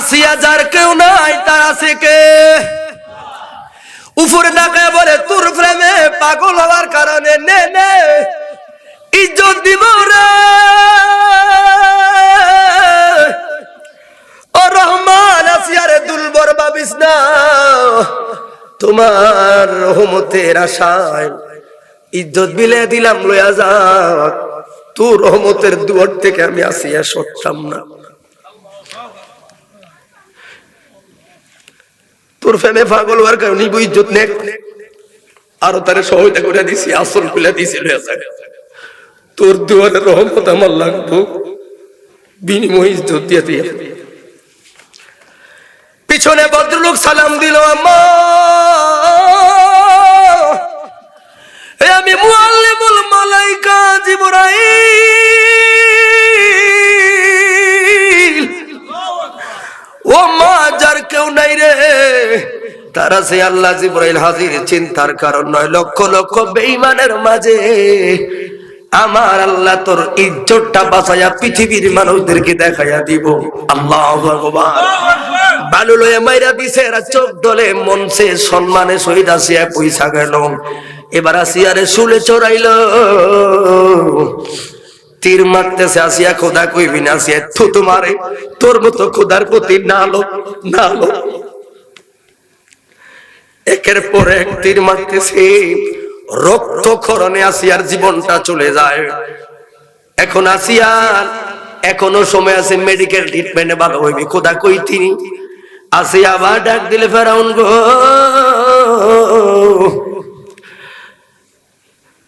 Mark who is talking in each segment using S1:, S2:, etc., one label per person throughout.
S1: আসিয়া যার কেউ নাই তার আছে কে? উপরে তাকায় বলে তোর প্রেমে পাগল হওয়ার কারণে নে নে ইজ্জত দিব রে ও রহমান। আসিয়ারে দুর্বল ভাবিস না, তোমার রহমতের আশায় ইজ্জত বিলে দিলাম, লয়া যাক। তোর রহমতের দুয়ার থেকে আমি আসিয়া সরতাম না। তোর ফেমে পাগল হওয়ার কারণে ইজ্জত নেক, আরো তারে সহায়তা করে দিছি, আসল খুলে দিছি, লয়া যাক। তোর দুয়ারের রহমত আমার লাগবো, বিনিময় ইজ্জত দিয়ে দিয়ে। পিছনে ভদ্রলোক সালাম দিল, আম্মা আমি মুআল্লিমুল মালাইকা জিবরাইল। ও মা, যার কেউ নাই রে তারা সে আল্লাহ জিবরাইল হাজির। চিন্তার কারণ নয়, লক্ষ লক্ষ বেঈমানের মাঝে আমার আল্লাহ তোর ইজ্জতটা বাঁচাইয়া পৃথিবীর মানুষদেরকে দেখাইয়া দিব। আল্লাহু আকবার। বালু লয়ে মাইরা দিছে, এরা চোখ দলে মনসে সম্মানে শহীদ আসিয়া পয়সা গেল। এবার আসিয়ারে শুলে চড়াইল, তীর মারতেছে। আসিয়া খোদা কইবি না, আসিয়া থুতু মারে, তোর মতো খোদার প্রতি নালো নালো। একের পর এক তীর মারতেছে, রক্তক্ষরণে আসিয়ার জীবনটা চলে যায়। এখন আসিয়ার এখনো সময় আছে, মেডিকেল ট্রিটমেন্টে ভালো হইবে। খোদা কই তিনি? আসিয়া আবার ডাক দিলে, ফেরাউন গো,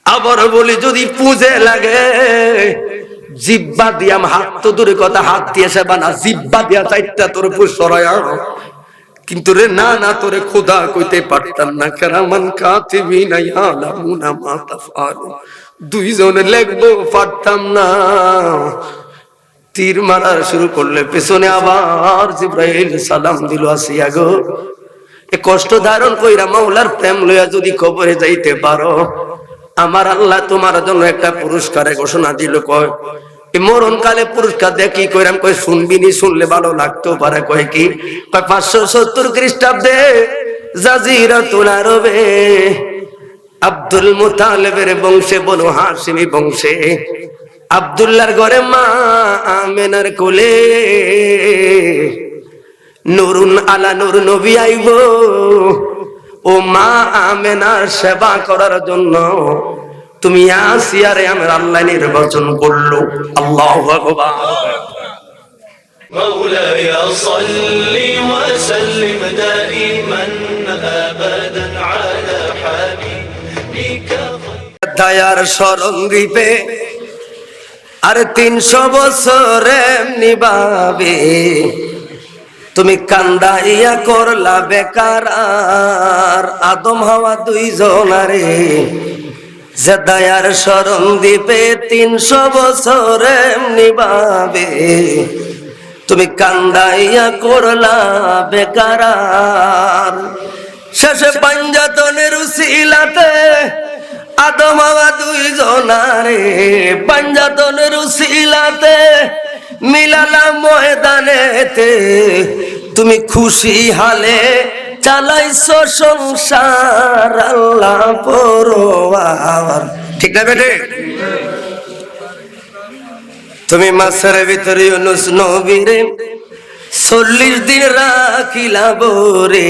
S1: আবার বলি যদি পুজে লাগে জিব্বা দিয়াম, হাত তো দূরে কথা, হাত দিয়ে সেবা না, জিব্বা দিয়া চাইটা তোর পুষরায়া। কিন্তু রে না না, তোরে খোদা কইতে পারতাম না। কেরামান কাতিবিনা ইয়ালামুনা মা তাফআলু, দুইজনে লিখবো পারতাম না। তীর মারা শুরু করলে, পেছনে আবার জিবরাইল সালাম দিল, আসিয়া গো এ কষ্ট ধারণ কইরা মাওলার প্রেম লইয়া যদি কবরে যাইতে পারো, আমার আল্লাহ তোমার জন্য একটা পুরস্কারের ঘোষণা দিল। কয় এই মরণ কালে পুরস্কার দিয়ে কি কইরাম? কই শুনবি নি, শুনলে ভালো লাগতো পারে। কয় কি? কয় 570 খ্রিস্টাব্দে জাজিরাতুল আরবে আব্দুল মুতালিবের বংশে, বনু হাশিমি বংশে, আব্দুল্লাহর ঘরে মা আমেনার কোলে নুরুন আলা নূর নবী আইব। ও মা আমেনার সেবা করার জন্য তুমি আসিয়ারে আমার আল্লাহ নির্বাচন করলো। আল্লাহু আকবার।
S2: مولاي صل وسلم دائما ابدا على حبيبك
S1: দয়ার শরণ দিবে আর 300 বছর এমনি ভাবে তুমি কান্দাইয়া করলা বেকার। আর আদম হাওয়া দুইজনারে যে দয়ার শরণ দিবে 300 বছর এমনি ভাবে তুমি কান্দাইয়া করলা বেকার। শেষে পাঞ্জাতনের উসিলাতে আদম হাওয়া দুইজনারে, পাঞ্জাতনের উসিলাতে মিলালা ময়দানেতে তুমি খুশি হালে চালাইছো সংসার। আল্লাহ পরোয়ার, ঠিক না বেটে? তুমি মাসের ভিতরে ইউনুস নবীরে 40 দিন রাখিলা বরে,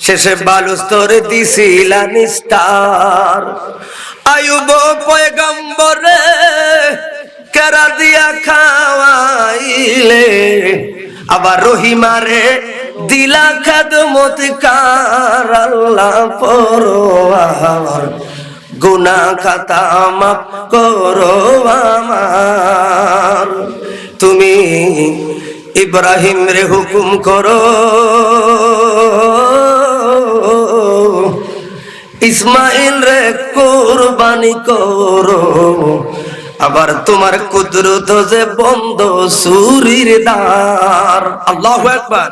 S1: শেষে বালুস্তরে দিছিলা নিস্তার। আয়ুব পয়গম্বরে কেরা দিয়া খাওয়াইলে, আবার রহিমারে দিলা খাদমতকার। আল্লাহ পরোয়ার গুনাহ খাতা মাফ করো আমার। তুমি ইব্রাহিম রে হুকুম করো, ইসমাইল রে কুরবানি করো। আবার তোমার কুদরত যে বন্ধ সুরির দ্বার। আল্লাহু আকবার।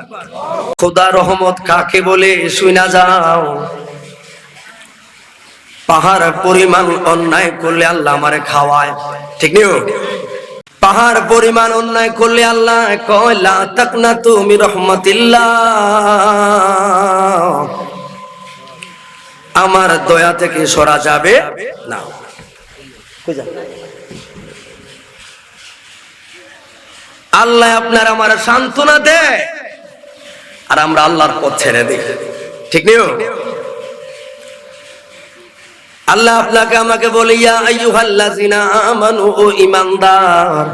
S1: খোদা রহমত কাকে বলে শুনা যাও। পাহাড় পরিমাণ অন্যায় করলে আল্লাহ আমারে খাওয়ায়, ঠিক নিও? পাহাড় পরিমাণ অন্যায় করলে আল্লাহ কয় লা তাকনাতু মির রাহমাতিল্লাহ, আমার দয়া থেকে সরা যাবে না। আল্লাহ আপনার আমার সান্ত্বনা দেয় আর আমরা আল্লাহর পথ ছেড়ে দিই, ঠিক নেই? আল্লাহ আপনাকে আমাকে বলে ইয়া আইয়ুহাল্লাযিনা আমানু, ও ঈমানদার।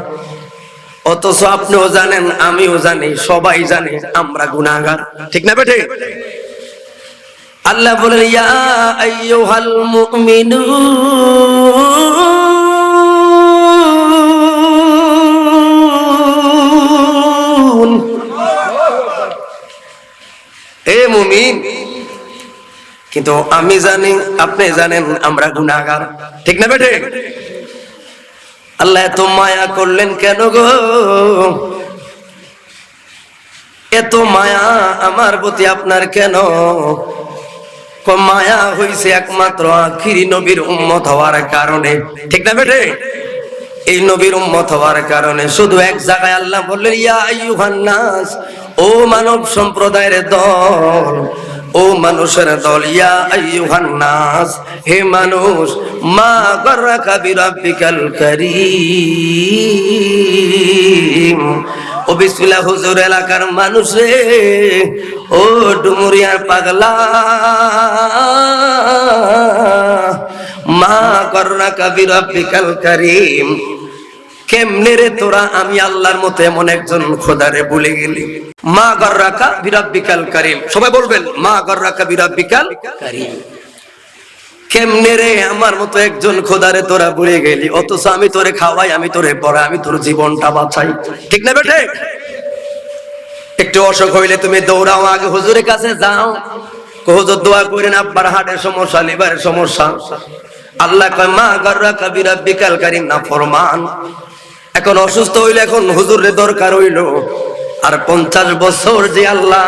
S1: অথচ আপনিও জানেন, আমিও জানি, সবাই জানে আমরা গুনাহগার, ঠিক না বেঠে? আল্লাহ বলেন ইয়া আইয়ুহাল মুমিনুন, এ মুমিন। কিন্তু আমি জানি, আপনি জানেন আমরা গুনাহগার, ঠিক না বেঠে? আল্লাহ এত মায়া করলেন কেন গো? এত মায়া আমার প্রতি আপনার কেন? মায়া হইছে একমাত্র আখিরি নবীর উম্মত হওয়ার কারণে, ঠিক না বেঠে? এই নবীর উম্মত হওয়ার কারণে শুধু এক জায়গায় আল্লাহ বললেন ইয়া আইয়ুহান নাস, ও মানব সম্প্রদায়ের দল, ও মানুষের দল, ইয়া আইয়ুহান নাস, হে মানুষ, মা গাররাকা বিরাব্বিকাল কারীম। ও বিসমিল্লাহ হুজুর এলাকার মানুষ রে, ও ডুমুরিয়ার পাগলা, মা গাররাকা বিরাব্বিকাল কারীম, কেমনে রে তোরা আমি আল্লাহর মতো এমন একজন খোদারে ভুলে গেলি? মা গাররাকা বিরাব্বিকাল কারীম, সবাই বলবেন মা গাররাকা বিরাব্বিকাল কারীম। কেমনে রে আমার মতো একজন খোদারে তোরা ভুলে গেলি? অথচ আমি তোরে খাওয়াই, আমি তোরে পড়াই, আমি তোর জীবনটা বাঁচাই, ঠিক না বেটে? একটু অসুখ হইলে তুমি দৌড়াও, আগে হুজুরের কাছে যাও, হুজুর দোয়া করেন আব্বার হার্টের সমস্যা, লিভারের সমস্যা। আল্লাহ কয় মা গাররাকা বিরাব্বিকাল কারীম না ফরমান। এখন অসুস্থ হইলে এখন হুজুরের দরকার হইল, আর 50 বছর যে আল্লাহ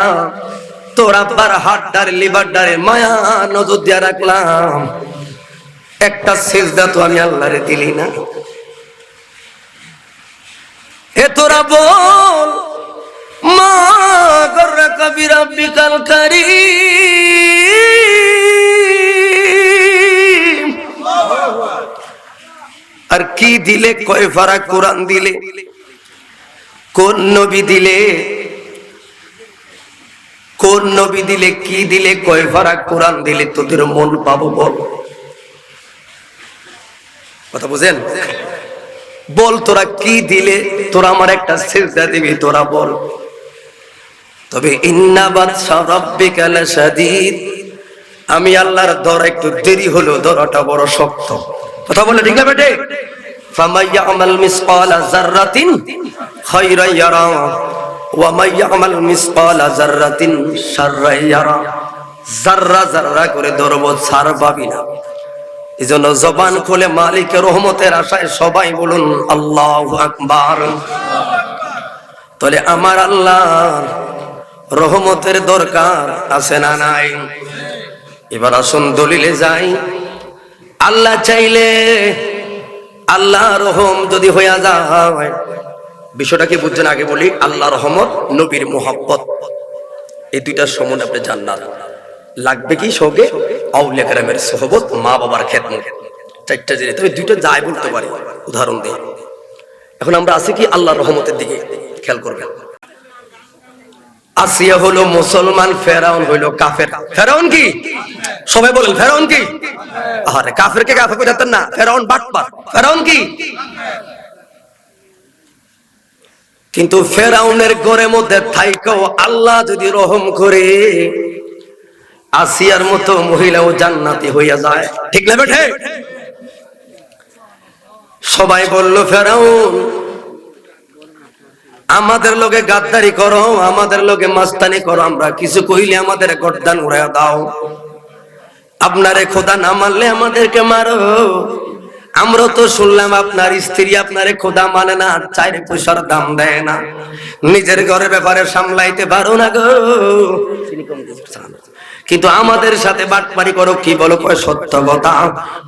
S1: তোর আব্বার হার্টটার লিভারটারে মায়া নজর দিয়া রাখলাম, একটা সিজদা তো আমি আল্লাহরে দিলি না। এ তোরা বল মা গাররাকা বিরাব্বিকাল কারীম। আর কি দিলে? কয় ফারা কোরআন দিলে। কোন নবী দিলে? কোন নবী দিলে? কি দিলে? কয় ফারা কোরআন দিলে তোদের মন পাবো? বল, কথা বুঝেন? বল তোরা কি দিলে তোরা আমার একটা সিজদা দিবি? তোরা বল। তবে ইন্না বাতশা রাব্বিকা লাশাদীদ, আমি আল্লাহর দর একটু দেরি হলো, দরটা বড় শক্ত। কথা বলে ঠিক না বেটে? ফামাই ইয়ামাল মিসকালা যাররাতিন খায়রান ইয়ারা ওয়া মাই ইয়ামাল মিসকালা যাররাতিন শাররান ইয়ারা। যাররা যাররা করে ধরব, ছাড় পাবি না। এজন্য জবান খুলে মালিকের রহমতের আশায় সবাই বলুন আল্লাহু আকবার। তাহলে আমার আল্লাহ রহমতের দরকার আছে না নাই? এবার আসুন দলিলে যাই। আল্লাহ চাইলে, আল্লাহ রহম যদি হইয়া যায়, বিষয়টা কি বুঝছেন? আগে বলি, আল্লাহ রহমত, নবীর মোহাব্বত, এই দুইটার সম্বন্ধে আপনি জান্নাত লাগবে কি? সঙ্গে আউলিয়া কেরামের সোহবত, মা বাবার খেদমত, চারটা জিনিস। তবে দুইটা যাই বলতে পারি, উদাহরণ দিই। এখন আমরা আছি কি আল্লাহর রহমতের দিকে, খেয়াল করবেন। আসিয়া হলো মুসলমান, ফেরাউন হইলো কাফের। ফেরাউন কি? সবাই বলেন ফেরাউন কি? আরে কাফেরকে কাফের করে না, ফেরাউন বাটপার। ফেরাউন কি? কিন্তু ফেরাউনের ঘরের মধ্যে থাইকেও আল্লাহ যদি রহম করে, আসিয়ার মতো মহিলাও জান্নাতি হইয়া যায়, ঠিক না বেঠে? সবাই বলল ফেরাউন আমাদের লোকে গাদ্দারি করো, আমাদের লোকে মাস্তানি করো, আমরা কিছু কইলে আমাদের গর্দান উড়াইয়া দাও, আপনারে খোদা না মানলে আমাদেরকে মারো। আমরা তো শুনলাম আপনার স্ত্রী আপনারে খোদা মানে না, 4 পয়সার দাম দেয় না, নিজের ঘরের ব্যাপারে সামলাইতে পারো না গো। কিন্তু আমাদের সাথে বাটপারি করো, কি বলো? কয় সত্য কথা,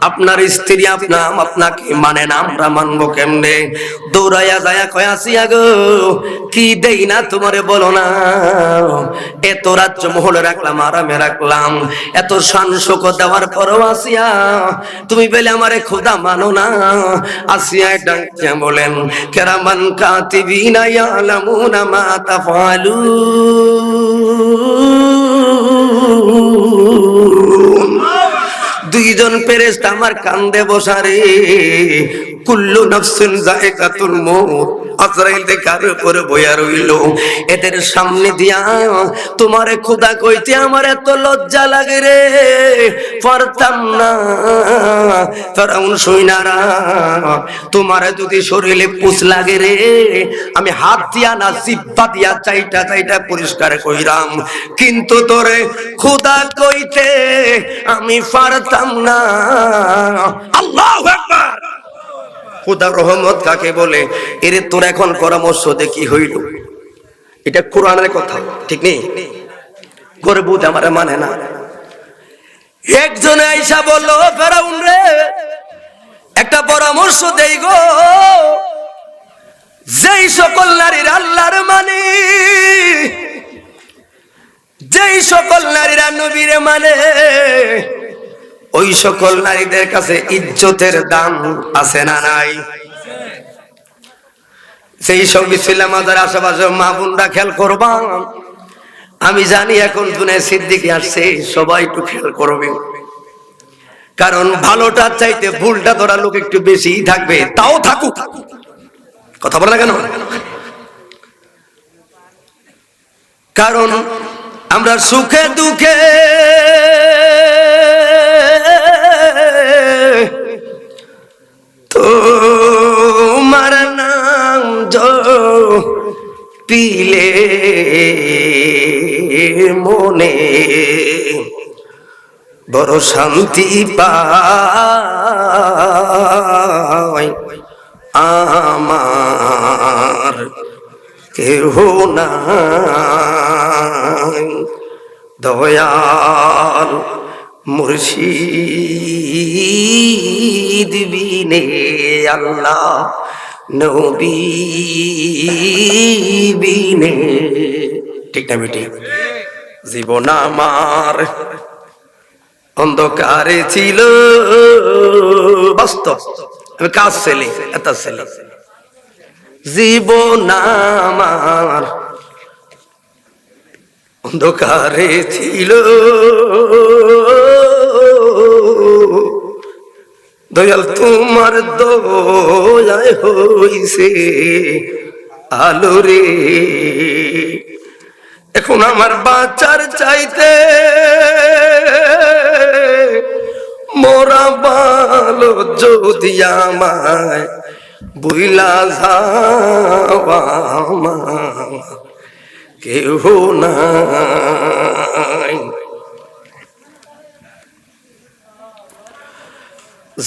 S1: আপনার স্ত্রী আপনাকে মানে না, আমরা মানবো কেমনে? দৌড়াইয়া যায় কয় আসিয়া গো, কি দেই না তোমারে বলো না, এত রাজ্য মহলে রাখলাম, আরামে রাখলাম, এত শান শৌকত দেওয়ার পরও আসিয়া তুমি বলে আমারে খোদা মানো না। আসিয়া ডাকিয়া বলেন, কেরামান কাতিবিনা ইয়ালামুনা মা তাফআলুন। দুইজন ফেরেশতা আমার কান্দে বসারে, কুল্লু নাফসিন যায়কাতুল মউত, আজরাইল দেখার উপরে বইয়া রইল। এদের সামনে দিয়া তোমারে খোদা কইতে আমার এত লজ্জা লাগে রে, পারতাম না। ফেরাউন সৈন্যরা, তোমারে যদি শরীরে পুছ লাগে রে, আমি হাত দিয়া না জিহ্বা দিয়া চাইটা চাইটা পরিষ্কার কইরাম, কিন্তু তোরে খোদা কইতে আমি পারতাম না। আল্লাহু আকবার। খোদার রহমত কাকে বলে? এরে তোর এখন পরামর্শ দে কি হইল? এটা কোরআনের কথা, ঠিক নেই? করে বুঝ আমার মানে না। একজনে আইসা বলল, ফেরাউন রে একটা পরামর্শ দেই গো, যেই সকল নারীর আল্লাহর মানে, যেই সকল নারীরা নবীরে মানে, ওই সকল নারীদের কাছে ইজ্জতের দাম আছে না নাই? সেই সব বিসমিল্লাহ মাজার আশেপাশে মা বোনরা খেয়াল করবা। আমি জানি এখন দুনিয়া সিদ্দিকী আসছে, সবাই একটু খেয়াল করবে, কারণ ভালোটার চাইতে ভুলটা ধরা লোক একটু বেশি থাকবে। তাও থাকুক, কথা বলে না কেন? কারণ আমরা সুখে দুঃখে তোমার নাম পিলে মনে বড় শান্তি পাই, আমার কেহ নাই দয়াল মুর্শিদ বিনে আল্লাহ নবী বিনে। ঠিক না বেটি? জীবন আমার অন্ধকারে ছিল, বাস্তব আমি কাজ ছেলে, এত ছেলে। জীবন আমার অন্ধকারে ছিল, দয়াল তোমার দয়ায় হইছে আলো রে। এখন আমার বাঁচার চাইতে মোরা ভালো, যদি আমায় বুইলা যাওয়া কেহ নাই।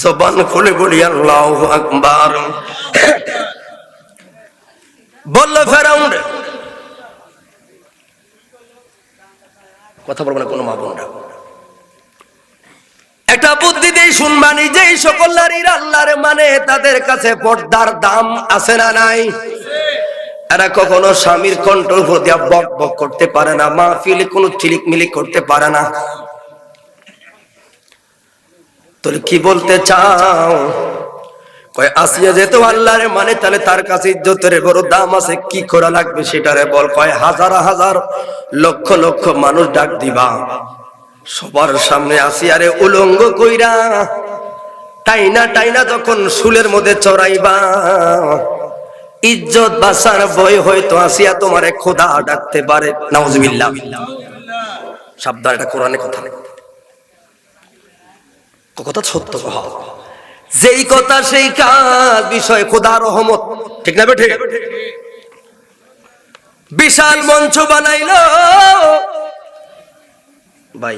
S1: জবান খুলে বলি আল্লাহু আকবার। বলল ফেরাউন, কথা বলবো না কোনো মা বোনরা, একটা বুদ্ধি দিয়ে শুনবানি, যে সকল নারীর আল্লাহর মানে তাদের কাছে পর্দার দাম আছে না নাই? এরা কখনো স্বামীর কণ্ঠের উপর দিয়া বক বক করতে পারে না, মাহফিলে কোনো চিলিক মিলিক করতে পারে না। তোর কি বলতে চাও? কয় আসিয়া যেত আল্লাহরে মানে, তাহলে তার কাছে ইজ্জতের বড় দাম আছে, কি করা লাগবে সেটারে বল। কয় হাজার হাজার লক্ষ লক্ষ মানুষ ডাক দিবা, সবার সামনে আসিয়ারে উলঙ্গ কইরা টাইনা টাইনা যখন শুলের মধ্যে চড়াইবা, ইজ্জত বাঁচার ভয় হয়তো আসিয়া তোমারে খোদা ডাকতে পারে। নাউজুবিল্লাহ। সাবধান, এটা কোরআনের কথা, কথা সত্য কথা, যেই কথা সেই কাজ, বিষয় খোদা রহমত, ঠিক না বেঠে? বিশাল মঞ্চ বানাইলো ভাই,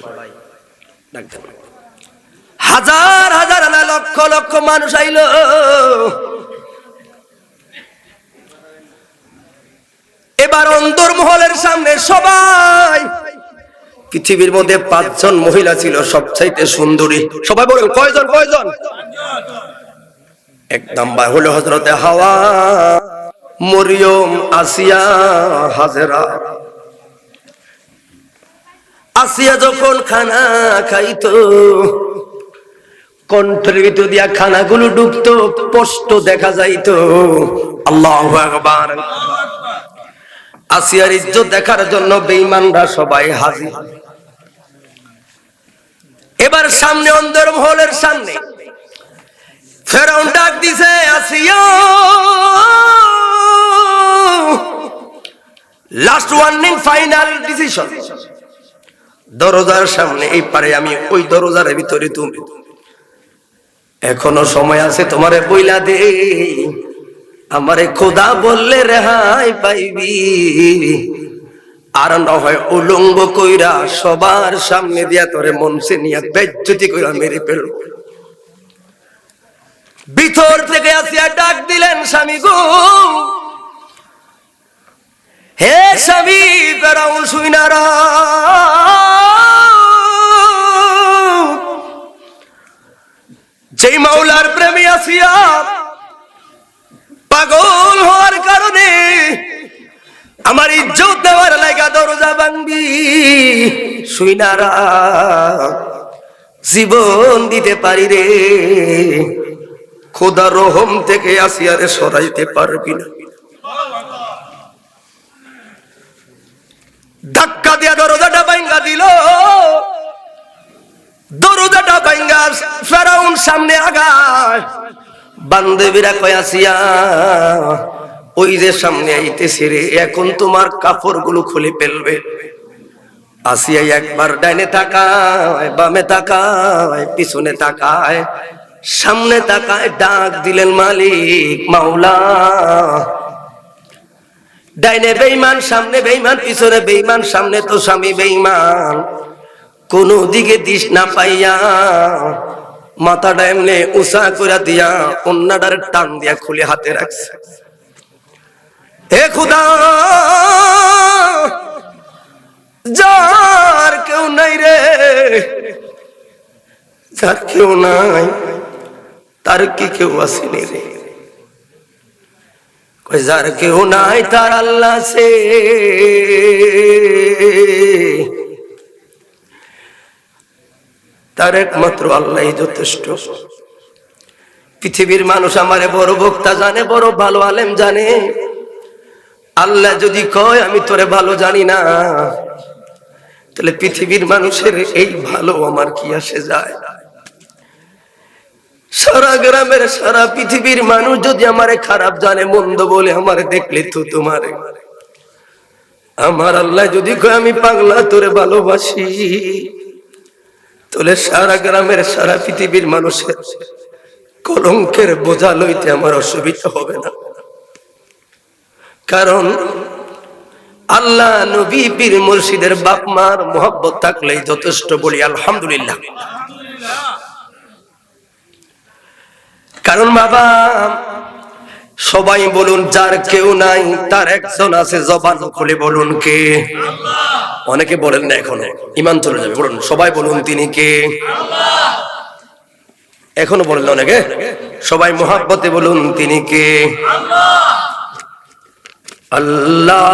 S1: হাজার হাজার না লক্ষ লক্ষ মানুষ আইলো। এবার অন্তর্মহলের সামনে সবাই পৃথিবীর মধ্যে 5 জন মহিলা ছিল সবচাইতে সুন্দরী। সবাই বলেন কয়জন কয়জন? 1 নাম্বার হলো হযরতে হাওয়া, মরিয়ম, আসিয়া, হাজেরা। আসিয়া যখন খানা খাইতো, কণ্ঠের ভিতর দিয়া খানাগুলো ঢুকতো, স্পষ্ট দেখা যাইতো। আল্লাহু আকবার। আসিয়ার ইজ্জত দেখার জন্য বেঈমানরা সবাই হাজির। এবার সামনে অন্দর মহলের সামনে ফেরাউন ডাক দিছে, আসিয়া লাস্ট ওয়ার্নিং, ফাইনাল ডিসিশন। দরজার সামনে এই পারে আমি, ওই দরজার ভিতরে তুমি। এখনো সময় আছে, তোমারে বইলা দে, আমারে খোদা বললে রেহাই পাইবি, আর না হয় উলঙ্গ কইরা সবার সামনে দিয়া তোরে মঞ্চে নিয়ে বেজ্জতি কইরা মেরে ফেলব। ভিতর থেকে আসিয়া ডাক দিলেন, স্বামী গো, হে স্বামী, ফেরাউন শুইনারা, যেই মাওলার প্রেমী আসিয়া পাগল হওয়ার কারণে আমার ইজ্জত দেওয়ার লাগা দরজা ভাঙবি, শুইনারা জীবন দিতে পারি রে, খোদা রহম থেকে আসিয়ারে সরাইতে পারবি না। ধাক্কা দিয়া দরজাটা ভাঙা দিল। দরজাটা ভাঙা ফেরাউন সামনে আগায়। বান্ধবীরা কয়, আসিয়া ওই যে সামনে আইতেছে রে, এখন তোমার কাপড় গুলো খুলে ফেলবে। আসিয়া একবার ডাইনে তাকায়, বামে তাকায়, পিছনে তাকায়, সামনে তাকায়, ডাক দিলেন, মালিক, মাওলা। ডাইনে বেঈমান, সামনে বেঈমান, পিছনে বেঈমান, সামনে তো স্বামী বেঈমান। কোন দিকে দিশ না পাইয়া মাথাটা এমনি উঁচা করে দিয়া অন্যটার টান দিয়া খুলে হাতে রাখছে। হে খোদা, যার কেউ নাই রে, যার কেউ নাই, তার কি কেউ আসেনি রে? যার কেউ নাই তার আল্লাহ আছে। তার একমাত্র আল্লাহই যথেষ্ট। পৃথিবীর মানুষ আমারে বড় বক্তা জানে, বড় ভালো আলেম জানে। আল্লাহ যদি কয় আমি তোরে ভালো জানি না, তাহলে পৃথিবীর মানুষের এই ভালো আমার কি আসে যায়? সারা গ্রামের, সারা পৃথিবীর মানুষ যদি আমারে খারাপ জানে, মন্দ বলে আমারে দেখলে তো তোমারে, আমার আল্লাহ যদি কয় আমি পাগলা তোরে ভালোবাসি, তাহলে সারা গ্রামের, সারা পৃথিবীর মানুষের কলঙ্কের বোঝা লইতে আমার অসুবিধা হবে না। কারণ আল্লাহ, নবী, পীর মুর্শিদের বাপ মার মোহাব্বত থাকলেই যথেষ্ট। বলি আলহামদুলিল্লাহ। কারণ বাবা, সবাই বলুন, যার কেউ নাই তার একজন আছে, জবান খুলে বলুন কে? অনেকে বলেন না, এখনো ইমান চলে যাবে। বলুন, সবাই বলুন, তিনি কে? এখনো বলেন অনেকে, সবাই মোহাব্বতে বলুন, তিনি কে? আল্লাহ।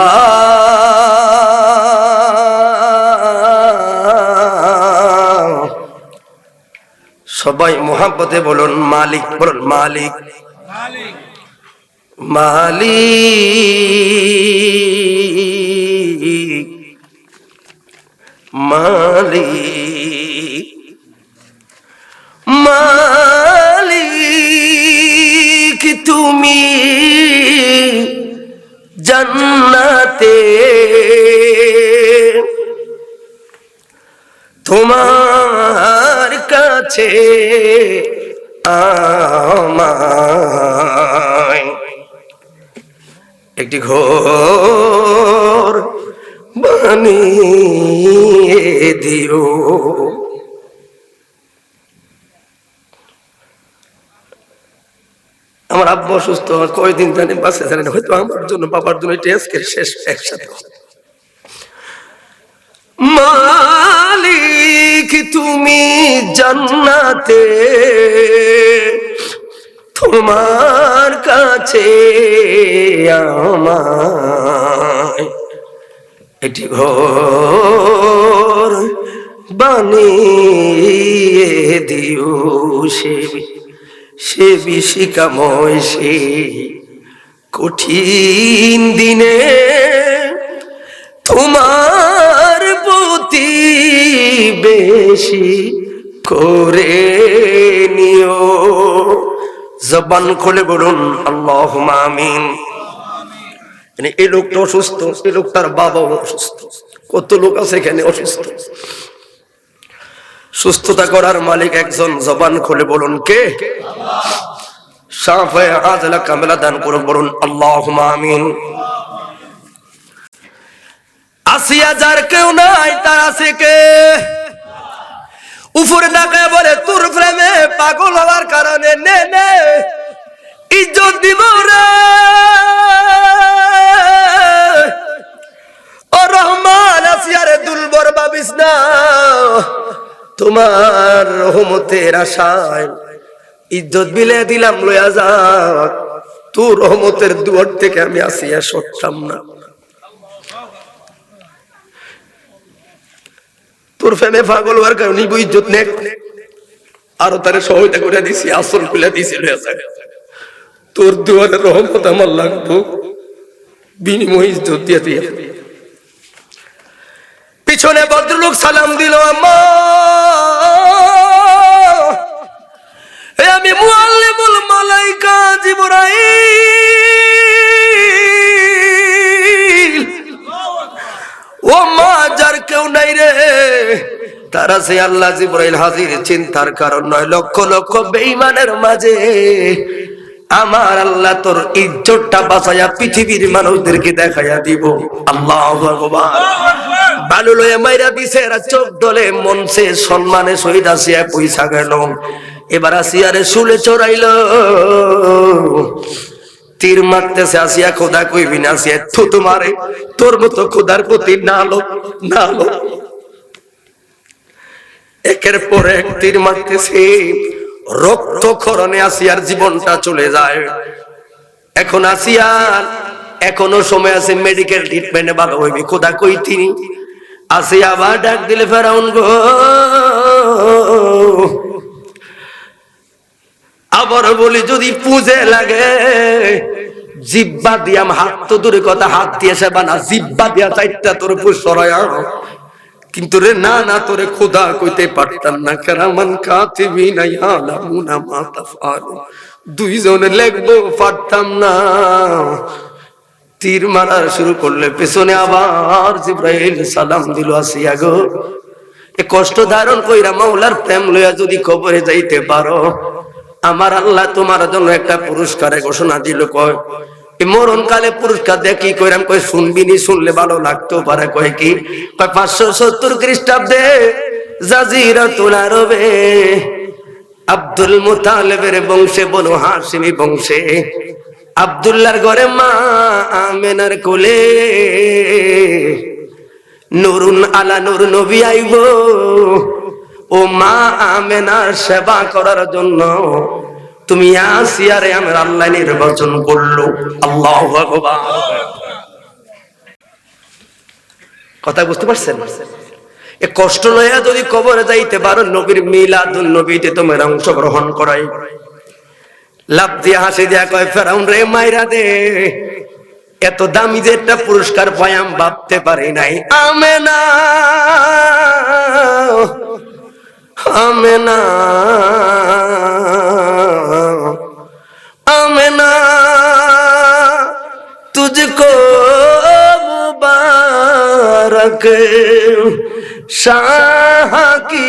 S1: সবাই মোহাব্বতে বলুন, মালিক। বলুন, মালিক, মালিক, মালিক, মালিক। তুমি জান্নাতে তোমার কাছে আমায় একটি ঘর বানিয়ে দিও। আমার আব্বা অসুস্থ, কয়দিন জানি বাসে জানেন, হয়তো আমার জন্য, বাবার জন্য শেষ একসাথে। মালিক তুমি জান্নাতে তোমার কাছে আমায় এটি ঘর বানিয়ে দিও সে বিশিকাময় সে কঠিন দিনে তোমার প্রতি বেশি করে নিও। জবান খুলে বলুন আল্লাহুম্মা আমিন। এই লোকটা অসুস্থ, এই লোকটার বাবাও অসুস্থ, কত লোক আছে এখানে অসুস্থ। সুস্থতা করার মালিক একজন, জবান খুলে বলুন কে? শাফে আজলা কামেলা দান করে বলুন আল্লাহুম্মা আমিন। আসিয়া যার কেউ নাই তার আছে কে? উপরে তাকায় বলে তোর প্রেমে পাগল হওয়ার কারণে নে নে ইজ্জত দিব রে ও রহমান। আসিয়ারে দুর্বল ভাবিস না, তোমার রহমতের আশায় ইজ্জত বিলে দিলাম, লইয়া যা। তোর রহমতের দুয়ার থেকে আমি আসিয়া সরতাম না। তোর ফেমে পাগল হওয়ার কারণে ইজ্জত নে, আরো তারে সহায়তা করে দিছি, আসল খুলে দিছি, লইয়া যা। তোর দুয়ারের রহমত আমার লাগবো, বিনিময় ইজ্জত দিয়ে দিয়ে। পিছনে ভদ্রলোক সালাম দিল, আম্মা আমি মুআল্লিমুল মালাইকা জিবরাইল। ও মা, যার কেউ নাই রে, তারা সে আল্লাহ জিবরাইল হাজির চিন্তার কারণ নয়। লক্ষ লক্ষ বেঈমানের মাঝে আমার আল্লাহ তোর ইজ্জতটা বাঁচাইয়া পৃথিবীর মানুষদেরকে দেখাইয়া দিব। আল্লাহু আকবার। বালু লয়ে মাইরা দিছে, এরা চোখ দলে মনসে সম্মানে শহীদ আসিয়া পয়সা গেল। এবার আসিয়ারে শুলে চড়াইল, তীর মারতেছে। আসিয়া খোদা কইবি না, আসিয়া থুতু মারে। তোর মতো খোদার প্রতি নালো নালো, একের পর এক তীর মারতেছে। রক্তক্ষরণে আসিয়ার জীবনটা চলে যায়। এখন আসিয়ার এখনো সময় আছে, মেডিকেল ট্রিটমেন্টে ভালো হইবি। খোদা কই তিনি? আসিয়া আবার ডাক দিলে, ফেরাউন গো, আবার বলি যদি পুজে লাগে জিব্বা দিয়াম, হাত তো দূরে কথা, হাত দিয়ে সে বানা, জিব্বা দিয়া চাইটা তোর পুষরায়া। কিন্তু রে না না, তোরে খোদা কইতে পারতাম না। কেরামান কাতিবিনা ইয়ালামুনা মা তাফআলু, দুইজনে লিখবো পারতাম না। তীর মারা শুরু করলে, পেছনে আবার জিবরাইল সালাম দিল, আসিয়া গো এ কষ্ট ধারণ কইরা মাওলার প্রেম লইয়া যদি কবরে যাইতে পারো, আমার আল্লাহ তোমার জন্য একটা পুরস্কারের ঘোষণা দিল। কয় মরণ কালে পুরস্কার দিয়ে কি কইরাম? কই শুনবি নি, শুনলে ভালো লাগতেও পারে। কয় কি? কয় 570 খ্রিস্টাব্দে জাজিরাতুল আরবে আব্দুল মুতালিবের বংশে, বনু হাশিমি বংশে, আব্দুল্লাহর ঘরে মা আমেনার কোলে নুরুন আলা নূর নবী আইব। ও মা আমেনার সেবা করার জন্য তুমি আসিয়ারে আমার আল্লাহ নির্বাচন করলো। আল্লাহু আকবার। কথা বুঝতে পারছেন? এ কষ্ট লইয়া যদি কবরে যাইতে পারো, নবীর মিলাদুন নবীতে তোমরা অংশগ্রহণ করাই। লাভ দিয়ে হাসি দিয়া কয়, ফেরাউন রে মাইরা দে, এত দামি যে একটা পুরস্কার পাই আমি ভাবতে পারি নাই। আমেনা আমেনা আমেনা तुझको मुबारक शाह की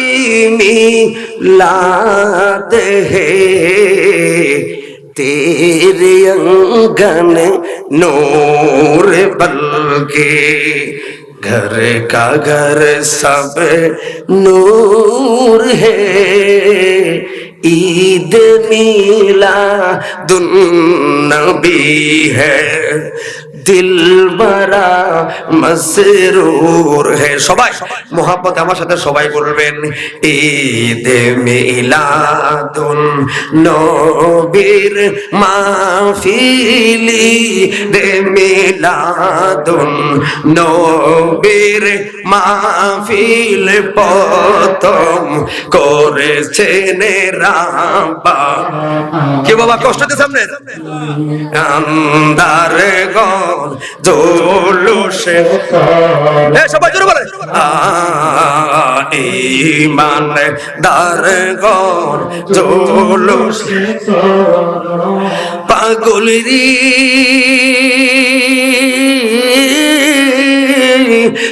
S1: मिलाद है, तेरे अंगन नूर बल्कि घर का घर सब नूर है। ईद मिलादुन नबी है, দিলবরা মসরুর হে। সবাই মোহাব্বত আমার সাথে সবাই বলবেন, ঈদে মিলাদুন নবীর মাহফিলি রে মিলাদুন নবীর মাহফিল প্রথম করেছেন রাব্বা। কি বাবা কষ্ট হচ্ছে সামনে? আন্দার গন জোলুসে সবাই জোরে বলে, ঈমান দার গন জোলুসে পাগলরি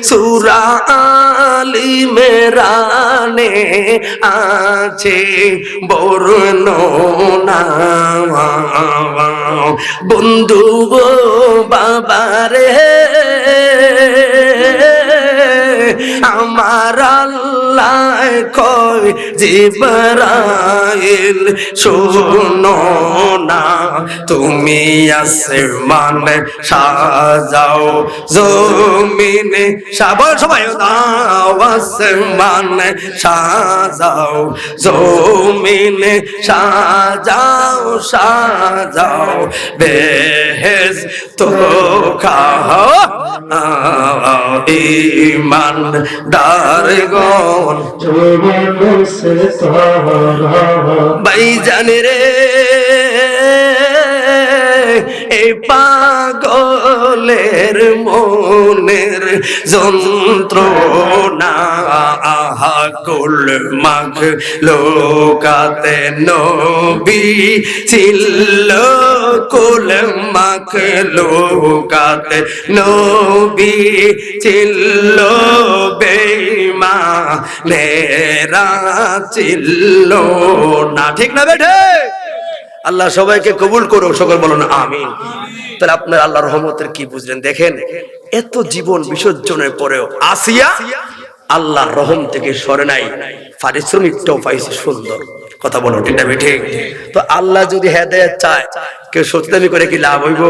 S1: সূরা আলিমরানে আছে বর্ণনা, বন্ধু গো বাবারে আমার আল্লাহ কয় জিবরাইল শোনো না, তুমি আসমানে সাজাও জমিনে সাবল সবাই দাও, আসমানে সাজাও জমিনে সাজাও সাজাও বেহেশত খাও ঈমান দারগণ ভাইজান রে এই পাগলের মনের যন্ত্রণা আহা কুল মাখ লোকাতে নবী ছিল, কুল মাখ লোকাতে নবী ছিল, বেঈমানেরা ছিল না। ঠিক না বেঠে? আল্লাহ সবাইকে কবুল করো, সকল বলুন আমিন। তাহলে আপনার আল্লাহর রহমতের কি বুঝলেন? দেখেন এত জীবন বিসর্জনের পরেও আসিয়া আল্লাহর রহম থেকে সরে নাই, পারিশ্রমিকটাও পাইছে সুন্দর। কথা বলো ঠিক না বেঠে? তো আল্লাহ যদি হেদায়েত চায়, কেউ সত্যি করে কি লাভ হইব?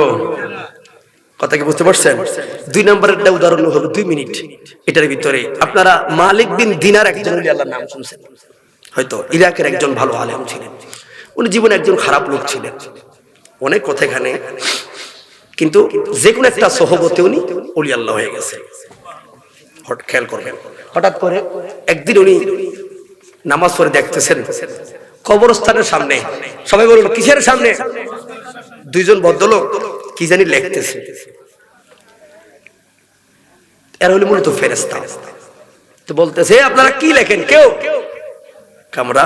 S1: কথা কি বুঝতে পারছেন? 2 নম্বরের একটা উদাহরণ হলো 2 মিনিট। এটার ভিতরে আপনারা মালিক বিন দিনার একজন আল্লাহর নাম শুনছেন হয়তো, ইরাকের একজন ভালো আলেম ছিলেন। উনি জীবনে একজন খারাপ লোক ছিলেন, অনেক কথা এখানে, কিন্তু যে কোনো একটা সহবতে উনি ওলি আল্লাহ হয়ে গেছে। খেয়াল করবেন, হঠাৎ করে একদিন উনি নামাজ পড়ে দেখতেছেন কবরস্থানের সামনে, সবাই বলল কিসের সামনে? 2 জন ভদ্রলোক কি জানি লিখতেছে। এরা হলো মূলত ফেরেশতা। তো বলতেছে আপনারা কি লেখেন? কেউ আমরা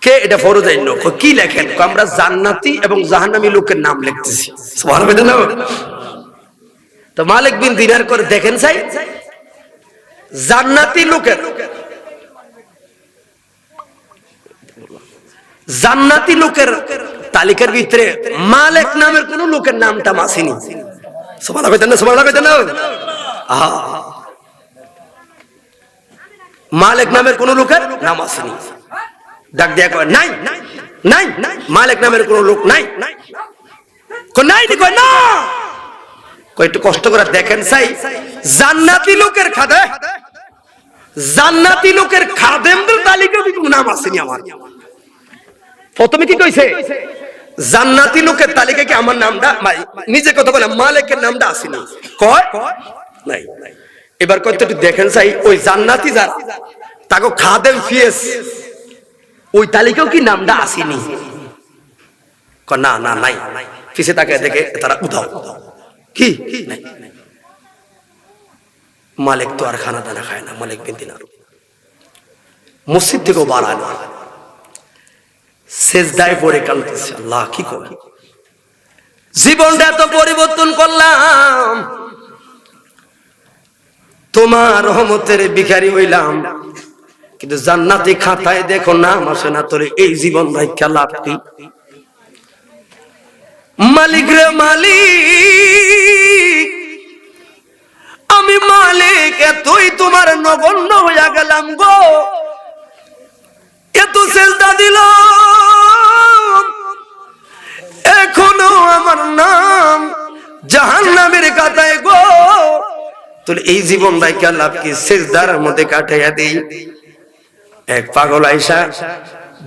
S1: কে এটা ফরজ আইন কি লেখেন? আমরা জান্নাতি এবং জাহান্নামী লোকের নাম লিখতেছি। সুবহানাল্লাহ। তো মালিক বিন দিনার করে দেখেন চাই জান্নাতি লোকের তালিকার ভিতরে মালিক নামের কোন লোকের নামটা আসেনি। সুবহানাল্লাহ। মালিক নামের কোন লোকের নাম আসেনি। ডাক দিয়া কয় নাই নাই নাই, মালিক নামের কোন লোক নাই নাই, কয় না, কয় একটু কষ্ট করে দেখেন চাই জান্নাতি লোকের খাদেমদের তালিকা নাম আসেনি আমার। প্রথমে কি কইছে? জান্নাতি লোকের তালিকা কি আমার নামটা, নিজে কথা বলে মালিকের নামটা আসেনি, কয় নাই। এবার কয় একটু দেখেন চাই ওই জান্নাতি যারা তাকে খাদেম ফিয়েস ওই তালিকাও কি নামটা আসেনি? না না নাই। পিছে তাকে দেখে তারা উধাও। কি মালিক তো আর খানা দানা খায় না। মালিক বিন দিনার মসজিদ থেকেও বাড়ায় না, সেজদায় পড়ে কাঁদতেছে, আল্লাহ কি করে জীবনটা এত পরিবর্তন করলাম, তোমার রহমতের ভিখারি হইলাম, কিন্তু জান্নাতি খাতায় দেখো নাম আসে না। তোর এই জীবন রাখা লাভ কি? মালিক রে মালিক, আমি মালিক এতই তোমার নগণ্য হইয়া গেলাম গো, এত সেজদা দিলাম, এখনো আমার নাম জাহান্নামের কাটায় গো। তাহলে এই জীবন রাইকা লাভ কি? সিজদার মধ্যে কাটাইয়া দেই। এক পাগল আইসা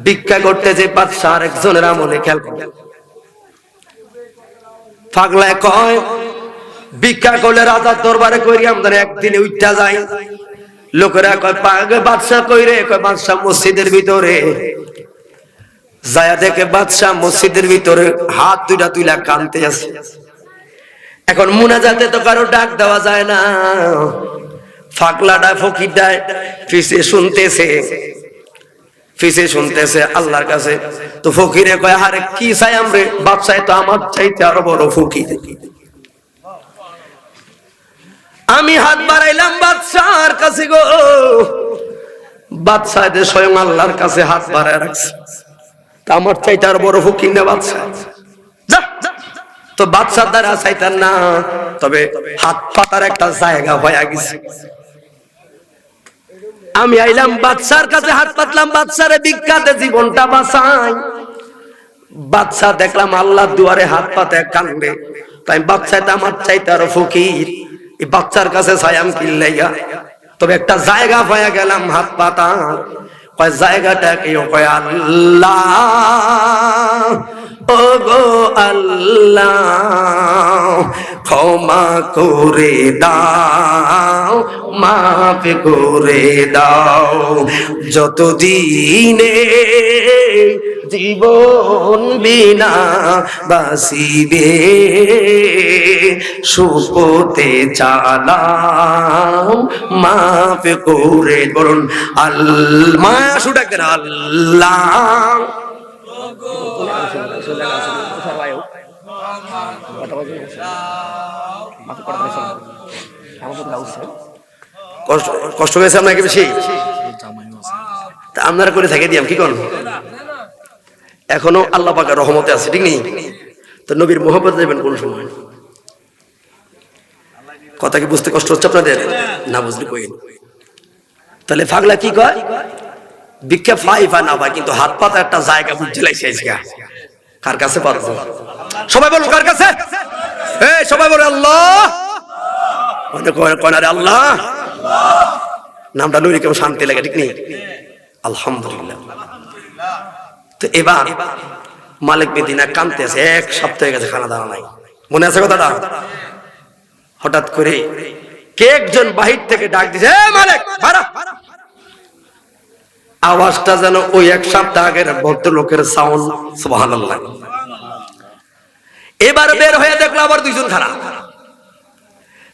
S1: ভিক্ষা করতে যে বাদশাহ একজনের আমলে খেয়াল করে। পাগলায় কয় ভিক্ষা করলে রাজার দরবারে কইরি আমাদের একদিনে উঠা যায়। লোকেরা কয় পাগে বাদশাহ কইরে, কয় বাদশাহ মসজিদের ভিতরে যায়া দেখে বাদশাহ মসজিদের ভিতরে হাত দুইটা তুইলা কানতে আছে। এখন মুনাজাতে তো কারো ডাক দেওয়া যায় না, ফাকলাটা ফকিরটা পিছে শুনতেছে আল্লাহর কাছে। তো ফকিরে কয় আরে কি চাই আমরে? বাদশাহ তো আমার চাইতে আরো বড় ফকির। আমি হাত বাড়াইলাম বাদশাহর কাছে গো, বাদশাহ যে স্বয়ং আল্লাহর কাছে হাত বাড়ায় রাখছে, তা আমার চাইতে আর বড় ফকির না বাদশাহ। তো বাদশাহ দ্বারা চাইতেন না, তবে হাত পাতার একটা জায়গা হয়ে গেছে। আমি আইলাম বাদশার কাছে হাত পাতলাম, বাদশারে ভিক্ষাতে জীবনটা বাঁচাই। বাদশাহ দেখলাম আল্লাহ দুয়ারে হাত পাতে কান্দে, তাই বাদশাহ আমার চাইতে আরো ফকির। এই বাচ্চার কাছে ছায়াম কিল্লাইয়া, তবে একটা জায়গা পাইয়া গেলাম হাত পাতা। কয় জায়গাটা কি? কয় আল্লাহ, ও গো আল্লাহ ক্ষমা করে দাও, মাফ করে দাও, যতদিনে জীবন বিনা বাসিবে সুপতে চালাও, মাফ করে। বলুন আল্লাহ, শুটা কেন আল্লাহ। কষ্ট হয়েছে আপনাকে বেশি? আপনারা করে থাকে দিয়াম কি করুন, এখনো আল্লাহ পাকের রহমতে আছে, ঠিক নেই? তো নবীর মোহাম্মত যাবেন কোন সময়? কথা কি বুঝতে কষ্ট হচ্ছে আপনাদের? না বুঝলে কই। তাহলে ফাগলা কি কয়? ভিক্ষা পাই বা না পাই, কিন্তু হাত পাতা একটা জায়গা বুঝতে লাইছে। কার কাছে পারবো? সবাই বলুন কার কাছে? এই সবাই বলে আল্লাহ। আল্লাহ নামটা লইলে কেমন শান্তি লাগে, ঠিক নেই? আলহামদুলিল্লাহ। তো এবার মালিক মদিনা কাঁদতে আছে, এক সপ্তাহ হয়ে গেছে খানা দাওয়া নাই। মনে আছে কথাটা? হঠাৎ করে কে একজন বাহির থেকে ডাক দিছে, মালিক ভাড়া। আওয়াজটা যেন ওই এক সপ্তাহ আগের ভদ্রলোকের সাউন্ড। সুবহানাল্লাহ। এবার বের হয়ে দেখলো আবার দুইজন খাড়া।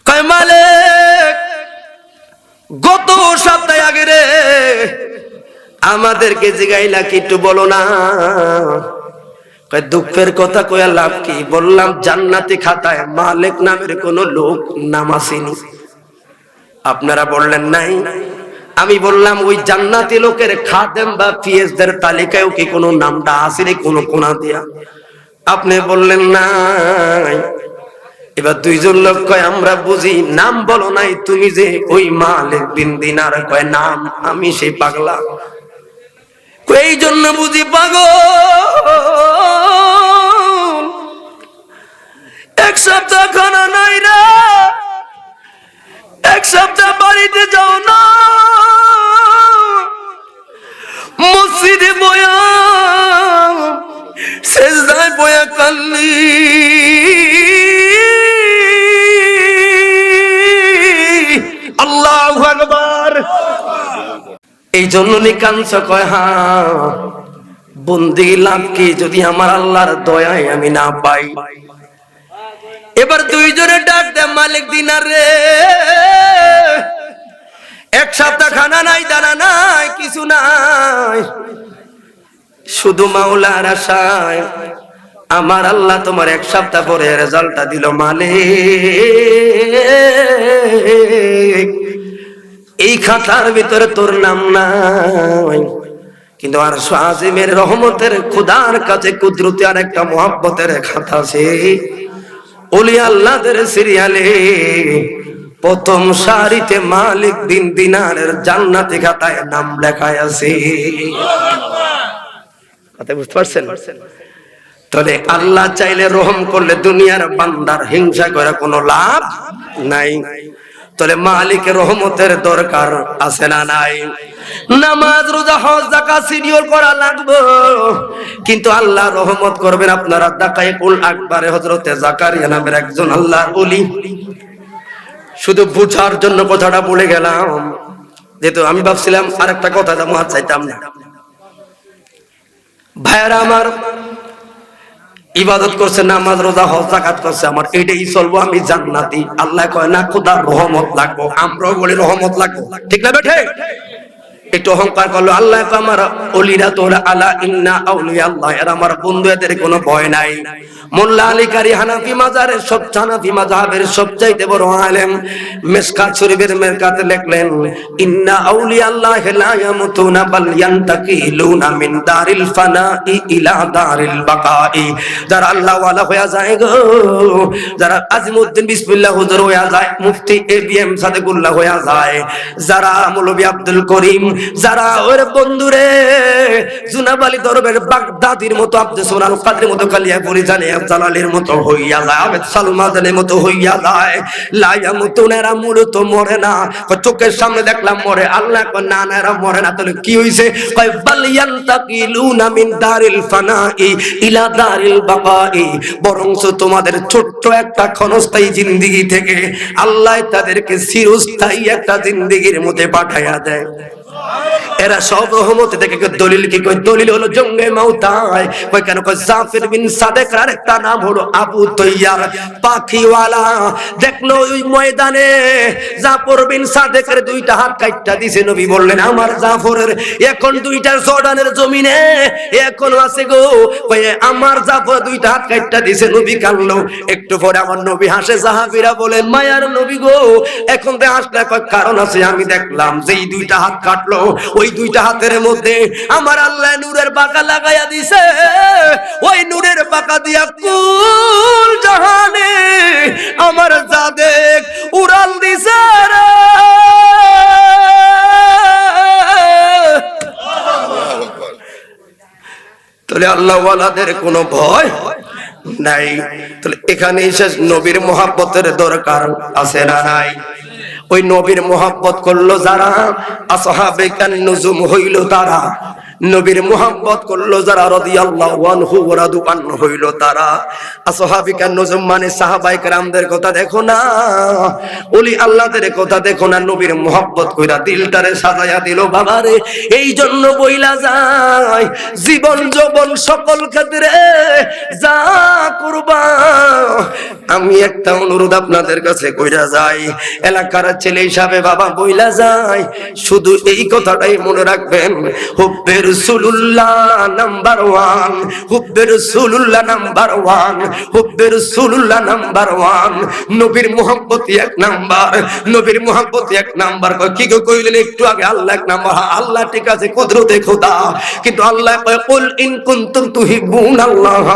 S1: কয় মালিক গত সপ্তাহ আগে রে আমাদেরকে জিগাইলা কি একটু বলো না। কয় দুঃখের কথা কয়া লাভ কি? বললাম জান্নাতি খাতায় মালিক নামের কোন লোক নাম আসেনি। আপনারা বললেন নাই। আমি বললাম ওই জান্নাতি লোকের খাদেম বা পিএসদের তালিকায়ও কি কোনো নামটা আসেনি কোনো কোনা দিয়া? আপনি বললেন নাই। এবার দুইজন লোক কয় আমরা বুঝি, নাম বলো নাই তুমি যে ওই মালিক বিন দিনার। কয় নাম আমি সেই পাগলা, এই জন্য বুঝি পাগল। এক সপ্তাহ খানা নাই রে, এক সপ্তাহ বাড়িতে যাও না, মসজিদে বয়া সেজদায় বয়া কান্দি। আল্লাহু আকবার। এই জন্য নিকাংশ কয় হ্যাঁ বন্দি লাভ কি যদি আমার আল্লাহর দয়ায় আমি না পাই। এবার দুইজনে ডাক দেয়, মালিক দিনার রে এক সপ্তাহ খানা নাই, দানা নাই, কিছু নাই, শুধু মাওলার আশায় আমার আল্লাহ তোমার এক সপ্তাহ পরে রেজাল্টটা দিল মালিক। এই খাতার ভিতরে তোর নাম নাই, কিন্তু আর আজিমের রহমতের খুদার কাছে কুদরতি আর একটা মোহাব্বতের খাতা আছে। ওলি আল্লাহদের সিরিয়ালে প্রথম সারিতে মালিক বিন দিনারের জান্নাতি খাতায় নাম লেখা আছে। কথা বুঝতে পারছেন? তাহলে আল্লাহ চাইলে রহম করলে দুনিয়ার বান্দার হিংসা করে কোনো লাভ নাই। তাহলে মালিকের রহমতের দরকার আছে না নাই? নামাজ রোজা হজ যাকাত শিডিউল করা লাগবে, কিন্তু আল্লাহ রহমত করবেন। আপনারা দাকায়েকুল আকবারে হযরতে জাকারিয়া নামের একজন আল্লাহর ওলি, শুধু বুঝার জন্য কথাটা বলে গেলাম, যেহেতু আমি ভাবছিলাম আরেকটা কথা মহাত চাইতাম না। ভাইরা আমার, ইবাদত করছে, নামাজ রোজা হজ যাকাত করছে, আমার এটাই চলবো, আমি জান্নাতি। আল্লাহ কয় না, খোদার রহমত লাগবো। আমরাও বলি রহমত লাগবো, ঠিক না বেঠে? একটু অহংকার করলো। আল্লাহ আমার ওলিরা তো আলা ইন্না আউলিয়া আল্লাহ, এরা আমার বন্ধু, এদের কোনো ভয় নাই। মোল্লা আলী কারি হানাফি মাজারের হানাফি মাযহাবের সবচাইতে বড় আলেম, মিশকাত শরীফের মেরকাতে লিখলেন, ইন্না আউলিয়া আল্লাহ লা ইয়ামুতুনা বাল ইয়ান্তাকিলুনা মিন দারিল ফানাই ইলা দারিল বাকাই। যারা আল্লাহ ওয়ালা হয়ে যায় গো, যারা আজিমউদ্দিন বিসমিল্লাহ হুজুর হয়ে যায়, মুফতি এবিএম সাদেকুল্লাহ হয়ে যায়, যারা মৌলভী আব্দুল করিম, যারা ওর বন্ধুরে জুনাব আলী দরবের বাগদাদির মতো, আব্দুল সুবহান কাদের মতো, কালিয়াপুরি জালালের মতো হইয়া যায়, আবেদ সালমানের মতো হইয়া যায়, লা ইয়ামুতুনা, এরা মূলত মরে না। চোখের সামনে দেখলাম মরে, আল্লাহ কয় না না, এরা মরে না। তাহলে কি হইছে? কয় বাল ইয়ান্তাকিলুনা মিন দারিল ফানাই ইলা দারিল বাকাই, বরংচ তোমাদের ছোট্ট একটা ক্ষণস্থায়ী জিন্দেগি থেকে আল্লাহ তাদেরকে চিরস্থায়ী একটা জিন্দেগির মধ্যে পাঠাইয়া দেয়। এরা সব রহমত থেকে দলিল কি কয়? দলিল হলো জঙ্গে মাউতায়। কয় কেন? কয় জাফর বিন সাদেক আর একটা নাম হলো আবু তৈয়ার পাখিওয়ালা। দেখলো ওই ময়দানে জাফর বিন সাদেকের দুইটা হাত কাইটটা দিছে, নবী বললেন আমার জাফরের এখন দুইটা জর্ডানের জমিনে এখন আছে গো। কয় আমার জাফর দুইটা হাত কাইটটা দিছে, নবী কাঁদলো। একটু পরে আমার নবী হাসে, সাহাবীরা বলেন মায়ার নবী গো এখন তে হাসলে? কয় কারণ আছে, আমি দেখলাম যেই দুইটা হাত কাটলো ওই দুইটা হাতের মধ্যে আমার আল্লাহ নূরের পাকা লাগাইয়া দিছে। ওই নূরের পাকা দিয়া কুল জাহানে আমার জাদেক উড়াল দিছে রে। তাহলে আল্লাহ ওয়ালাদের কোনো ভয় নাই। তাহলে এখানে শেষ, নবীর মুহাব্বতের দরকার আছে না নাই? ওই নবীর মুহাব্বত করলো যারা, আসহাবে কান নুজুম হইল তারা। নবীর মুহাব্বত করলো যারা, রাদিয়াল্লাহু আনহু ওয়া রাদু আনহু হইল তারা। আসহাবে কান নুজুম মানে সাহাবায়ে কেরামদের কথা দেখো না, ওলি আল্লাহদের কথা দেখো না, নবীর মুহাব্বত কইরা দিলটারে সাজায়া দিল বাবারে। এই জন্য বইলা যায় জীবন যৌবন সকল ক্ষেত্রে যা করবা। আমি একটা অনুরোধ আপনাদের কাছে কইরা যাই, এলাকার ছেলে হিসাবে বাবা বইলা যায়, শুধু এই কথাটাই মনে রাখবেন, হুব্বে রাসূলুল্লাহ নাম্বার 1, হুব্বে রাসূলুল্লাহ নাম্বার 1, হুব্বে রাসূলুল্লাহ নাম্বার 1। নবীর মুহাব্বত এক নাম্বার, নবীর মুহাব্বত এক নাম্বার। কি গো কইলেন একটু আগে আল্লাহ এক নাম্বার। আল্লাহ ঠিক আছে, কুদরতে খোদা, কিন্তু আল্লাহ কয় কুল ইন কুনতুম তুহিব্বুনাল্লাহ,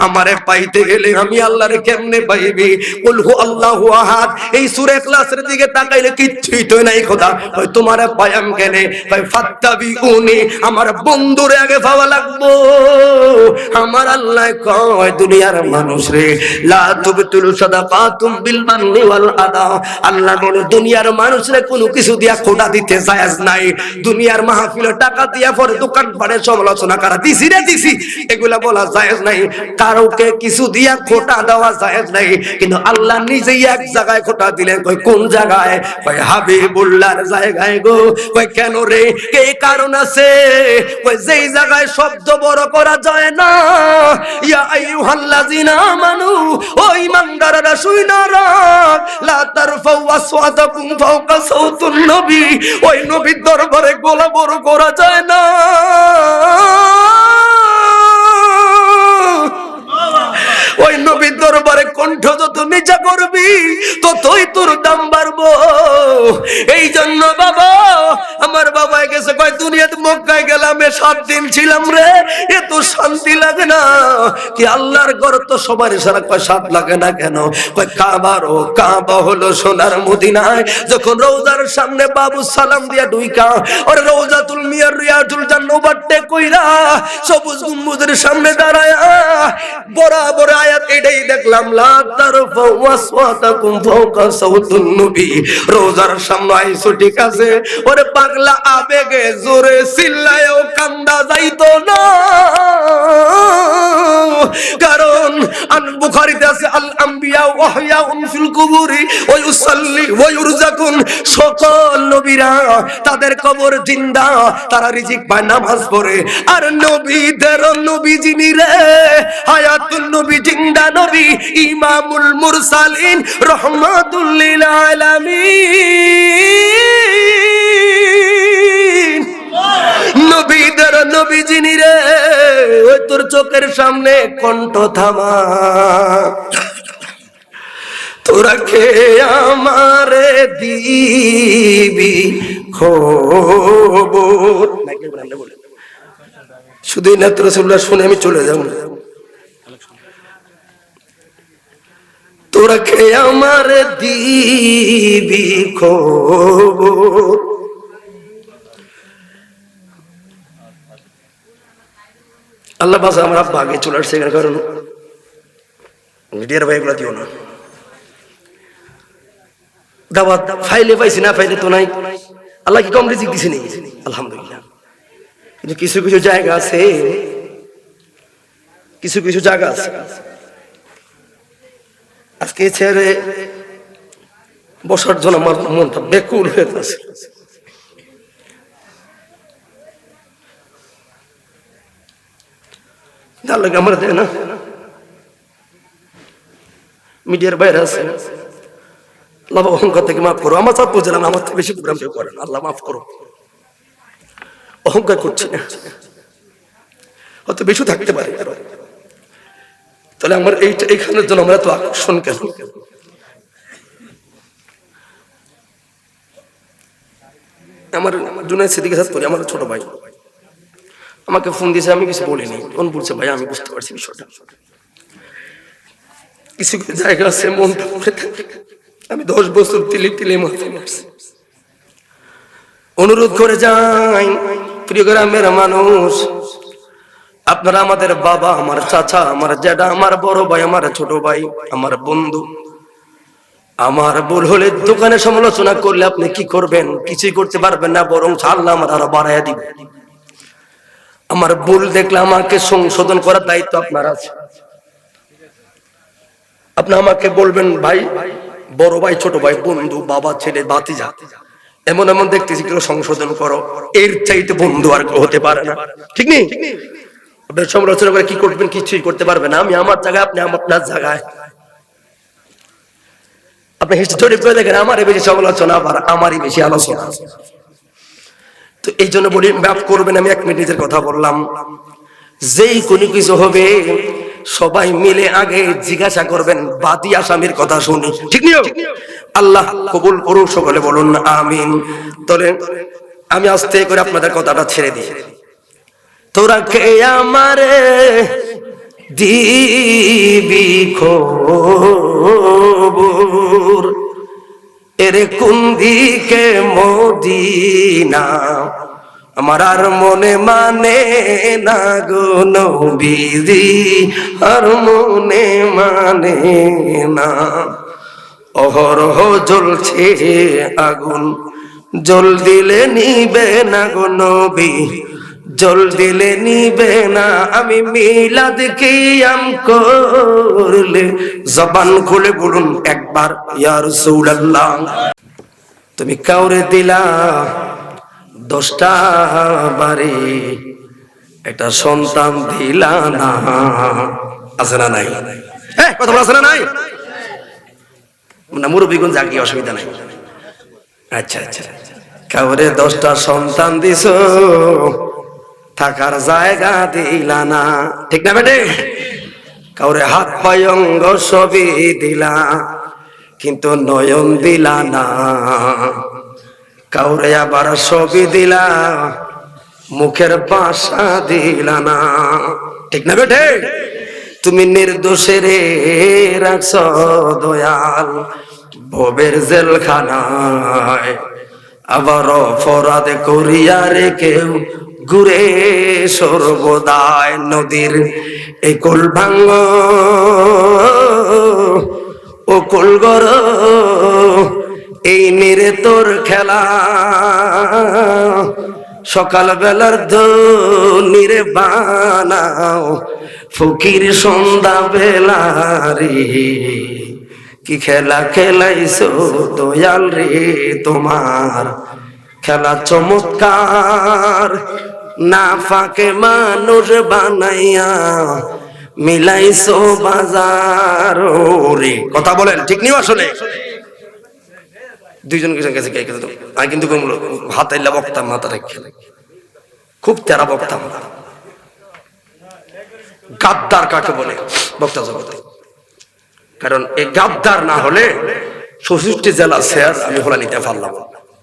S1: আমারে পাইতে গেলে আমি আল্লাহরে কেমনে পাইবি? কুল হু আল্লাহু আহাদ, এই সূরা ইখলাসের দিকে তাকাইলে কিচ্ছুই তো নাই খোদা। কয় তোমারে পায়াম কেনে? কয় ফাত্তাবিউনি, আমার বন্ধুরে আগে পাওয়া লাগবো। আমার আল্লাহ কয় দুনিয়ার মানুষ রে, লা তুবতুলু সাদাকাতুম বিল মান্নি ওয়াল আদা, আল্লাহ বলে দুনিয়ার মানুষরে কোনো কিছু দিয়া খোটা দিতে জায়েজ নাই। দুনিয়ার মাহফিলে টাকা দিয়া পরে দোকান পাড়ে সমালোচনা করা, দিছি রে দিছি, এগুলা বলা জায়েজ নাই। কারোকে কিছু দিয়া খোটা দেওয়া জায়েজ নাই, কিন্তু আল্লাহ নিজেই এক জায়গায় খোটা দিলেন। কয় কোন জায়গায়? কয় হাবিবুল্লাহর জায়গায় গো। কয় কেন রে? কে কারণ আছে? কয় যেই জায়গায় শব্দ বড় করা যায় না, ইয়া আইয়ুহাল্লাযিনা আমানু, ও ঈমানদাররা শুইনা রাখ, লা তারফাউ আসওয়াতাকুম ফাওকা সাওতুন নবী, ওই নবীর দরবারে গলা বড় করা যায় না। ওই নবীর দরবারে কণ্ঠ যত নিচা করবি ততই তোর দাম বাড়বো। এই জন্য বাবা, আমার বাবা গেছে কয় দুনিয়াতে মক্কায় গেলাম 7 দিন ছিলাম রে, এত শান্তি লাগে না। কি আল্লাহর ঘর তো সবার সারা কয় স্বাদ লাগে না কেন? কয় কাবা হলো সোনার মদিনায়, যখন রওজার সামনে বাবু সালাম দিয়া ঢুইকা ওরে রওজাতুল মিয়ার রিয়াতুল জান্নাতে কইরা সবুজ গম্বুজের সামনে দাঁড়ায়া বরাবর আয়াত এটাই দেখলাম, লা তারফাউ আসওয়াতাকুম ফাওকা সাউতুন নবী। রোজার সামনে আইছো ঠিক আছে, ওরে পাগলা আবেগে জোরে চিল্লায়ও কান্দা যাইতো না, কারণ বুখারীতে আছে আল আম্বিয়া ওয়াহয়াউন ফিল কুবুরি ওয়া ইউসাল্লি ওয়া ইউরযাকুন। সকল নবীরা তাদের কবর জিন্দা, তারা রিজিক পায় নামাজ পড়ে। আর নবীদের নবী যিনি রে হায়াতুন নবী, জিন্দা নবী, ইমামুল মুরসালিন, রহমাতুল লিল আলামিন, নবীদের নবী যিনি রে, ওই তোর চোখের সামনে কণ্ঠ থামা, তোরা কে আমারে দিবি খবর। শুধু নাত রাসূলুল্লাহ শুনে আমি চলে যাব, তোরা কে আমারে দিবি খবর। আল্লাহ বাসা আমার আব্বা আগে চলে আসছে, কারণ মিডিয়ার ভাইগুলো দিও না, দাওয়াত ফাইলে পাইছি না ফাইলে তো নাই। আল্লাহ কি কম রিজিক দিছে নাকি? আলহামদুলিল্লাহ। কিন্তু কিছু কিছু জায়গা আছে, কিছু কিছু জায়গা আছে আজকে ছেড়ে বসার জন্য আমার মনটা বেকুল হয়ে আছে। যার লাগে আমার দেয় না, মিডিয়ার বাইরে আছে। আল্লাহ অহংকার থেকে মাফ করো। আমার চাপ বুঝলাম, আমার থেকে বেশি প্রোগ্রাম কেউ করেন, আল্লাহ মাফ করো। অহংকার করছি না, হয়তো বেশি থাকতে পারে, তাহলে আমার এইখানের জন্য আমরা তো আকর্ষণ কেন? আমার জুনায়েদ সিদ্দিকীর সাথে করি, আমার ছোট ভাই আমাকে ফোন দিয়েছে, আমি কিছু বলিনি, ফোন বলছে ভাই আমি বুঝতে পারছি বিষয়টা। কিছু কিছু জায়গা আছে মনটা পড়ে থাকে, আমি 10 বছর তিলে তিলে মাথা মারছি। অনুরোধ করে যাই প্রিয় গ্রামের মানুষ, আপনারা আমাদের বাবা, আমার চাচা, আমার জ্যাঠা, আমার বড় ভাই, আমার ছোট ভাই, আমার বন্ধু। আমার ভুল হলে দোকানে সমালোচনা করলে আপনি কি করবেন? কিছুই করতে পারবেন না, বরং আল্লাহ আমার আরো বাড়াইয়া দিবে। আমার ভুল দেখলে আমাকে সংশোধন করার দায়িত্ব আপনার আছে। আপনি আমাকে বলবেন ভাই, বড় ভাই, ছোট ভাই, বন্ধু, বাবা, ছেলে, ভাতিজা, এমন এমন দেখতেছি কেউ সংশোধন করো, এর চাইতে বন্ধু আর কেউ হতে পারে না, ঠিক নেই? আপনি সমালোচনা করে কি করবেন? কিছুই করতে পারবেন না। আমি আমার জায়গায়, আপনি আপনার জায়গায়। আপনি হিস্টোরি করে দেখেন, আমারই বেশি সমালোচনা, আবার আমারই বেশি আলোচনা। তো এই জন্য বলি, মাফ করবেন, আমি 1 মিনিট নিজের কথা বললাম। যেই কোনো কিছু হবে সবাই মিলে আগে জিজ্ঞাসা করবেন, বাদী আসামির কথা শুনি, ঠিক নিও? আল্লাহ কবুল করুক, সকলে বলুন আমিন। তাহলে আমি আস্তে করে আপনাদের কথাটা ছেড়ে দিই। তোরা কে আমারে দিবি খবর, এরে কোন দিকে মদিনা, আমার আর মনে মানে না গো নবীজি, আর মনে মানে না। অহরহ জ্বলছে আগুন, জল দিলে নিবে না গো নবী, জল দিলে নিবে না। আমি মিলাদ কিয়াম করলে জবান খুলে বলুন একবার ইয়া রাসূলুল্লাহ। তুমি কাউরে দিলা 10টা বাড়ি, একটা সন্তান দিলা না, আছে না নাই? হ্যাঁ, কথা বলা আছে না নাই? না মুরব্বীগণ জাগি, অসুবিধা নাই। আচ্ছা আচ্ছা, কাউরে 10টা সন্তান দিছো, থাকার জায়গা দিলা না, ঠিক না বেটে? কাউরে হাত পায় অঙ্গ সবই দিলা, কিন্তু নয়ন দিলা না। কাউরে আবার সবই দিলা, মুখের ভাষা দিলা না। ঠিক না বেটে? তুমি নির্দোষে রে রাখছ দয়াল ভবের জেলখানায়, আবার অপরাধ করিয়া রে কেউ ঘুরে সর্বদায়। নদীর এই কুল ভাঙ্গ ও কুল গর, এই নিরে তোর খেলা, সকাল বেলার ধনিরে বানাও ফকির সন্ধ্যা বেলা রে, কি খেলা খেলাইছো দয়াল রে তোমার খেলা চমৎকার, না ফাঁকে মানুষ বানাইয়া মিলাইছো বাজার রে। কথা বলেন ঠিক নিও আসলে? দুইজন গেছে কে কিন্তু আমি কিন্তু হাত আইলা বক্তাম, মাথা রেখে খুব তেরা বক্তাম। গাদ্দার কাকে বলে বক্তা জগতে? কারণ এই গাদ্দার না হলে 64 জেলা শেয়ার আমি হলা নিতে পারলাম।